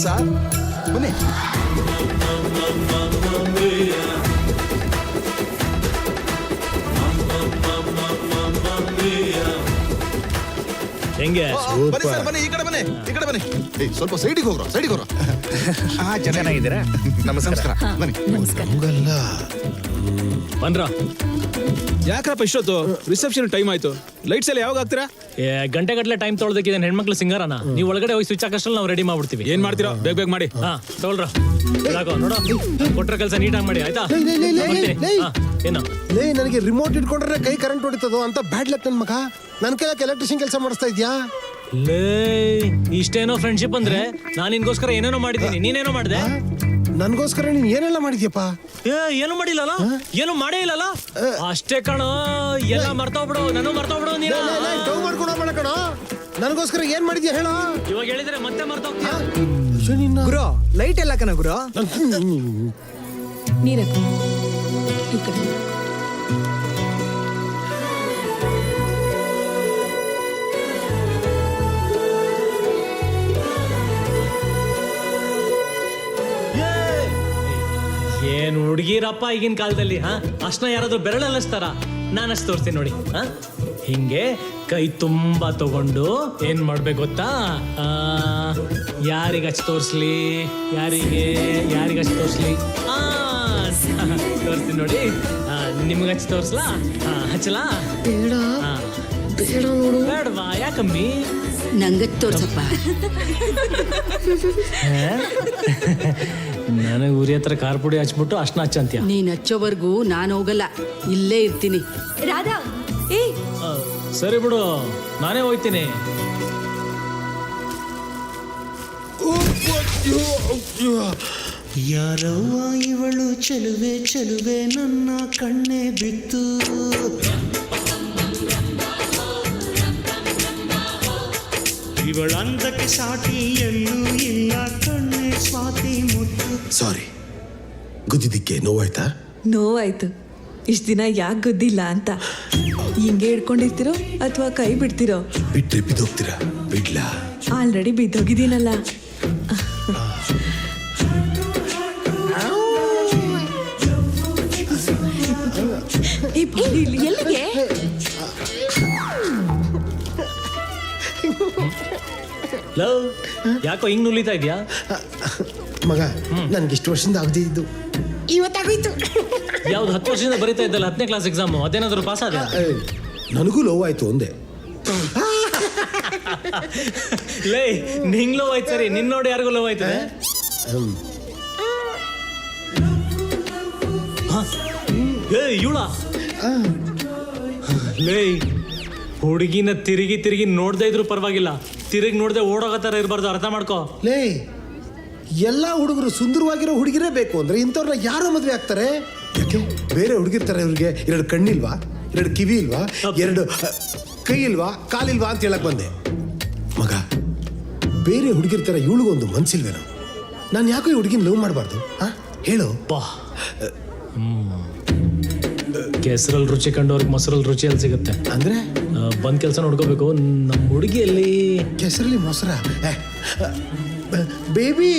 Sir ಬನ್ನಿ. ಹೆಂಗೆ? ಬನ್ನಿ ಸರ್ ಬನ್ನಿ, ಈ ಕಡೆ ಬನ್ನಿ, ಈ ಕಡೆ ಬನ್ನಿ. ಸ್ವಲ್ಪ ಸೈಡಿಗೆ ಹೋಗ್ರ, ಸೈಡಿಗೆ ಹೋಗ್ರ. ಚೆನ್ನಾಗಿದ್ದೀರಾ? ನಮಸ್ಕಾರ. ಬನ್ನಿ. ಹಂಗಲ್ಲ ಬಂದ್ರ ಯಾಕ್ರಪ್ಪ ಇಷ್ಟೊತ್ತು? ರಿಸೆಪ್ಷನ್ ಟೈಮ್ ಆಯ್ತು. ಲೈಟ್ಸ್ ಎಲ್ಲ ಯಾವಾಗ ಹಾಕ್ತೀರಾ? ಗಂಟೆ ಗಟ್ಟಲೆ ಟೈಮ್ ತೊಗೊಳದಕ್ಕೆ ಹೆಣ್ಮಕ್ಳು ಸಿಂಗಾರನ ನೀವು ಒಳಗಡೆ ಹೋಗಿ ಸ್ವಿಚ್ ಹಾಕಷ್ಟಲ್ಲಿ ನಾವು ರೆಡಿ ಮಾಡ್ಬಿಡ್ತೀವಿ. ಏನ್ ಮಾಡ್ತೀರಾ? ಬೇಗ ಬೇಗ ಮಾಡಿ. ಹಾ ತಗೊಳ್ರ ಯಾಕೋ ನೋಡೋ ಕೊಟ್ರ ಕೆಲಸ ನೀಟಾಗಿ ಮಾಡಿ ಆಯ್ತಾ? ಏನು ಲೇ, ನನಗೆ ರಿಮೋಟ್ ಇಟ್ಕೊಂಡ್ರೆ ಕೈ ಕರೆಂಟ್ ಹೊಡಿತದೋ ಅಂತ ಬ್ಯಾಡ್ ಲಕ್ ನನ್ ಮಗ. ನನ್ ಕೈಲಕ್ಕೆ ಎಲೆಕ್ಟ್ರಿಷಿಯನ್ ಕೆಲಸ ಮಾಡಿಸ್ತಾ ಇದ್ಯಾ? ಲೇ ಇಷ್ಟೇನೋ ಫ್ರೆಂಡ್ಶಿಪ್ ಅಂದ್ರೆ ನಾನು ನಿನ್ಗೋಸ್ಕರ ಏನೇನೋ ಮಾಡಿದ್ದೀನಿ, ನೀನೇನೋ ಮಾಡಿದೆ. ನನ್ಗೋಸ್ಕರ ನೀನ್ ಏನೆಲ್ಲ ಮಾಡಿದ್ಯಪ್ಪ? ಏನು ಮಾಡಿಲ್ಲಲ್ಲ, ಏನು ಮಾಡೇ ಇಲ್ಲಲ್ಲ. ಅಷ್ಟೇ ಕಣೋ, ಎಲ್ಲ ಮರ್ತೋಗ್ಬಿಡು, ನಾನು ಮರ್ತೋಗ್ಬಿಡು. ನೀನು ಡೌ ಮಾಡ್ಕೊಂಡು ಬೇಡ ಕಣೋ. ನನಗೋಸ್ಕರ ಏನ್ ಮಾಡಿದ್ಯಾ ಹೇಳ? ಇವಾಗ ಹೇಳಿದ್ರೆ ಮತ್ತೆ ಮರ್ತೋಗ್ತೀಯ. ಗುರು ಲೈಟ್ ಎಲ್ಲ ಕಣ ಗುರು. ನೀರಕ್ಕ ಈ ಕಡೆ. ಏನ್ ಹುಡುಗಿರಪ್ಪ ಈಗಿನ ಕಾಲದಲ್ಲಿ. ಅಷ್ಟನ್ನ ಯಾರಾದ್ರೂ ಬೆರಳಲ್ಲಿ ಹಚ್ತಾರ? ನಾನು ಅಷ್ಟು ತೋರಿಸ್ತೀನಿ ನೋಡಿ. ಹಿಂಗೆ ಕೈ ತುಂಬಾ ತಗೊಂಡು ಏನ್ ಮಾಡ್ಬೇಕು ಗೊತ್ತಾ? ಯಾರಿಗೆ ಹಚ್ಚಿ ತೋರಿಸ್ಲಿ, ಯಾರಿಗೆ ಹಚ್ಚಿ ತೋರಿಸ್ಲಿ? ತೋರಿಸ್ತೀನಿ ನೋಡಿ. ನಿಮ್ಗೆ ಹಚ್ಚಿ ತೋರಿಸ್ಲಾ? ಹಚ್ಚಲಾ? ಬೇಡವಾ? ಯಾಕಮ್ಮಿ? ನಂಗೆ ತೋರ್ಸಪ್ಪ. ನನಗೆ ಉರಿ ಹತ್ರ ಖಾರ ಪುಡಿ ಹಚ್ಬಿಟ್ಟು ಅಷ್ಟನ್ನ ಹಚ್ಚಂತೀಯ? ನೀನ್ ಹಚ್ಚೋವರೆಗೂ ನಾನು ಹೋಗಲ್ಲ, ಇಲ್ಲೇ ಇರ್ತೀನಿ. ರಾಧಾ ಏ ಸರಿ ಬಿಡು, ನಾನೇ ಹೋಗ್ತೀನಿ. ಯಾರವ್ವ ಇವಳು ಚೆಲುವೆ ಚೆಲುವೆ ನನ್ನ ಕಣ್ಣೆ ಬಿತ್ತು. ಇವಳಂದಕ್ಕೆ ಸಾಟಿ ಎಲ್ಲೂ ಇಲ್ಲ ಕಣ್ಣೆ ಸ್ವಾತಿ ಮುತ್ತು. ಸಾರಿ, ಗುದ್ದಿದ್ದಕ್ಕೆ ನೋವಾಯ್ತಾ? ನೋವಾಯ್ತು. ಇಷ್ಟ ದಿನ ಯಾಕೆ ಗೊತ್ತಿಲ್ಲ ಅಂತ. ಹಿಂಗೆ ಹಿಡ್ಕೊಂಡಿರ್ತಿರೋ ಅಥವಾ ಕೈ ಬಿಡ್ತಿರೋ? ಬಿಟ್ರೆ ಬಿದ್ದೋಗ್ತೀರಾ? ಬಿಡ್ಲಾ? ಆಲ್ರೆಡಿ ಬಿದ್ದೋಗಿದ್ದೀನಲ್ಲ. ಎಲ್ಲಿಗೆ? ಲವ್ ಯಾಕೋ ಹಿಂಗ್ ನುಲಿತಾ ಇದೆಯಾ? ಮಗ, ನನ್ಗೆ ಇಷ್ಟು ವರ್ಷದಿಂದ ಆಗದಿದ್ದು ಇವತ್ತಾಗೋಯ್ತು. ಯಾವ್ದು 10 ವರ್ಷದಿಂದ ಬರೀತಾ ಇದ್ದಲ್ಲ 10ನೇ ಕ್ಲಾಸ್ ಎಕ್ಸಾಮು, ಅದೇನಾದ್ರು ಪಾಸ್ ಆದ? ನನಗೂ ಲವ್ ಆಯ್ತು ಒಂದೇ. ಲೇ ನಿಂಗ್ ಲವ್ ಆಯ್ತು ಸರಿ, ನಿನ್ ನೋಡಿ ಯಾರಿಗೂ ಲವ್ ಆಯ್ತದೆ? ಇವಳ ಲೇ ಹುಡುಗಿನ ತಿರುಗಿ ತಿರುಗಿ ನೋಡ್ದೇ ಇದ್ರು ಪರವಾಗಿಲ್ಲ, ತಿರುಗಿ ನೋಡ್ದೆ ಓಡೋಗೋ ಥರ ಇರಬಾರ್ದು, ಅರ್ಥ ಮಾಡ್ಕೋ. ಲೇ, ಎಲ್ಲ ಹುಡುಗರು ಸುಂದರವಾಗಿರೋ ಹುಡುಗಿರೇ ಬೇಕು ಅಂದ್ರೆ ಇಂಥವ್ರನ್ನ ಯಾರೋ ಮದುವೆ ಆಗ್ತಾರೆ? ಯಾಕೆ ಬೇರೆ ಹುಡುಗಿರ್ತಾರೆ? ಇವ್ರಿಗೆ 2 ಕಣ್ಣಿಲ್ವಾ, 2 ಕಿವಿ ಇಲ್ವಾ, 2 ಕೈ ಇಲ್ವಾ, ಕಾಲಿಲ್ವಾ ಅಂತ ಹೇಳಕ್ ಬಂದೆ. ಮಗ, ಬೇರೆ ಹುಡುಗಿರ್ತಾರೆ, ಇವಳಿಗೊಂದು ಮನ್ಸಿಲ್ವೇನೋ? ನಾನು ಯಾಕೋ ಈ ಹುಡುಗಿನ ಲವ್ ಮಾಡಬಾರ್ದು? ಹೇಳು. ಕೆಸರಲ್ಲಿ ರುಚಿ ಕಂಡವ್ರಿಗೆ ಮೊಸರಲ್ಲಿ ರುಚಿ ಅಲ್ಲಿ ಸಿಗುತ್ತೆ ಅಂದ್ರೆ ಬಂದ್ ಕೆಲಸ ನೋಡ್ಕೋಬೇಕು. ನಮ್ಮ ಹುಡುಗಿಯಲ್ಲಿ ಕೆಸರಲ್ಲಿ ಮೊಸರ? ಬೇಬಿ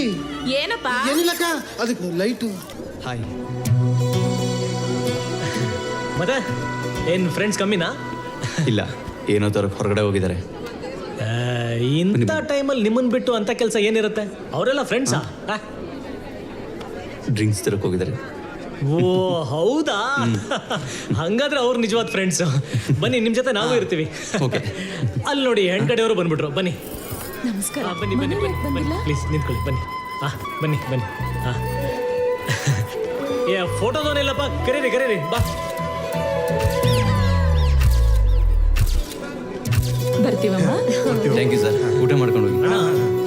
ಏನಪ್ಪ? ಏನಿಲ್ಲಕ್ಕ, ಅದಕ್ಕೆ ಲೈಟು. ಹಾಯ್. ಮತ್ತೆ ಏನ್ ಫ್ರೆಂಡ್ಸ್ ಕಮ್ಮಿನಾ? ಇಲ್ಲ, ಏನೋ ತರ ಹೊರಗಡೆ ಹೋಗಿದ್ದಾರೆ. ಇಂಥ ಟೈಮಲ್ಲಿ ನಿಮ್ಮನ್ ಬಿಟ್ಟು ಅಂತ ಕೆಲಸ ಏನಿರುತ್ತೆ? ಅವರೆಲ್ಲ ಫ್ರೆಂಡ್ಸಾ? ಡ್ರಿಂಕ್ಸ್ ತರಕ್ ಹೋಗಿದ್ದಾರೆ. ಓ ಹೌದಾ? ಹಂಗಾದ್ರೆ ಅವ್ರು ನಿಜವಾದ ಫ್ರೆಂಡ್ಸ್. ಬನ್ನಿ, ನಿಮ್ ಜೊತೆ ನಾವು ಇರ್ತೀವಿ. ಅಲ್ಲಿ ನೋಡಿ ಹೆಣ್ ಕಡೆಯವರು ಬಂದ್ಬಿಟ್ರು. ಬನ್ನಿ. ನಮಸ್ಕಾರ. ಬನ್ನಿ ಬನ್ನಿ ಬನ್ನಿ ಬನ್ನಿ, ಪ್ಲೀಸ್ ನಿಂತ್ಕೊಳ್ಳಿ. ಬನ್ನಿ ಬನ್ನಿ ಬನ್ನಿ. ಏ ಫೋಟೋದವನಿಲ್ಲಪ್ಪ, ಕರೀರಿ ಕರೀರಿ, ಬಾ. ಬರ್ತೀವಮ್ಮ. Thank you sir. ಊಟ ಮಾಡ್ಕೊಂಡು ಹೋಗಿ.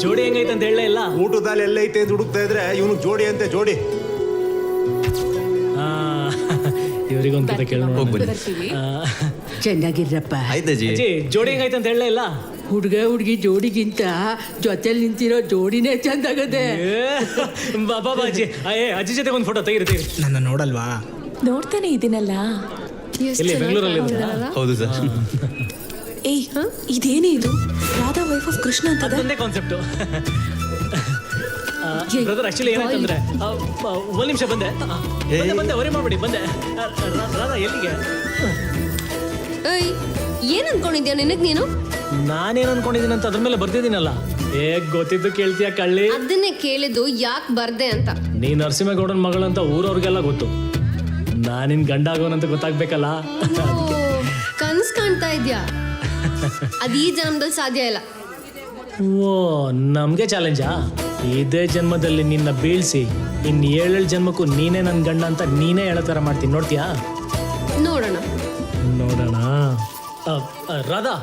ಜೋಡಿ ಹೆಂಗೈತೆ ಅಂತ ಹೇಳಲೇ ಇಲ್ಲ. ಊಟದಲ್ಲಿ ಎಲ್ಲೈತೆ ಅಂತ ಹುಡುಕ್ತಾ ಇದ್ರೆ ಇವನು ಜೋಡಿ ಅಂತೆ. ಜೋಡಿ ಇವರಿಗೊಂದು ಕತೆ ಕೇಳೋಣ. ಚೆನ್ನಾಗಿರ್ರಪ್ಪ. ಆಯ್ತಜ್ಜಿ. ಜೋಡಿ ಹೆಂಗೈತೆ ಅಂತ ಹೇಳಲೇ ಇಲ್ಲ. ಹುಡುಗ ಹುಡುಗಿ ಜೋಡಿಗಿಂತ ಜೊತೆಲಿ ನಿಂತಿರೋ ಜೋಡಿನೇ ಚಂದಾಗದೆ. ಬಾಬಾ ಅಜ್ಜಿ, ಅಜ್ಜಿ ಜೊತೆ ಒಂದು ಫೋಟೋ ತೆಗಿರಿ. ನನ್ನ ನೋಡಲ್ವಾ? ನೋಡ್ತಾನೆ ಇದೀನಲ್ಲ. ಇಲ್ಲಿ ಬೆಂಗಳೂರಲ್ಲಿ. ಹೌದು ಸರ್. ಏಯ್, ಇದೇನೇ ಇದು? ರಾಧಾ ವೈಫ್ ಆಫ್ ಕೃಷ್ಣ ಅಂತ ಒಂದೇ ಕಾನ್ಸೆಪ್ಟು. ಬ್ರದರ್ ಆಕ್ಚುಲಿ ಏನಾಯ್ತಂದ್ರೆ ಒಂದ್ ನಿಮಿಷ ಬಂದೆ ಬಂದೆ ವರಿ ಮಾಡ್ಬಿಡಿ ಬಂದೆ ರಾಧಾ ಎಲ್ಲಿಗೆ ಏಯ್ ಏನ್ ಅನ್ಕೊಂಡಿದ್ಯಾ ನಿನಗ್ ನೀನು? ನಾನೇನ್ ಅನ್ಕೊಂಡಿದ್ದೀನಿ ಅಂತ ಅದ್ರ ಮೇಲೆ ಬರ್ತಿದ್ದೀನಲ್ಲ ಗೊತ್ತಿದ್ದು ಕೇಳ್ತೀಯ ಕಳ್ಳಿ. ಅದನ್ನೇ ಕೇಳಿದ್ದು ಯಾಕೆ ಬರ್ದೆ ಅಂತ. ನೀ ನರಸಿಂಹಗೌಡನ ಮಗಳಂತ ಊರವ್ರಿಗೆಲ್ಲ ಗೊತ್ತು. ನಾನಿನ್ ಗಂಡ ಆಗೋನಂತ ಗೊತ್ತಾಗ್ಬೇಕಲ್ಲ. ಕನ್ಸ್ ಕಾಣ್ತಾ ಇದ್ಯಾ? ಅದ್ ಈ ಜನ್ಮದಲ್ಲಿ ಸಾಧ್ಯ ಇಲ್ಲ. ಓ ನಮ್ಗೆ ಚಾಲೆಂಜಾ? ಇದೇ ಜನ್ಮದಲ್ಲಿ ನಿನ್ನ ಬೀಳ್ಸಿ ಇನ್ 7 ಜನ್ಮಕ್ಕೂ ನೀನೇ ನನ್ ಗಂಡ ಅಂತ ನೀನೇ ಹೇಳೋ ತರ ಮಾಡ್ತೀನಿ. ನೋಡ್ತೀಯಾ? ನೋಡೋಣ ನೋಡೋಣ. ರಾಧಾ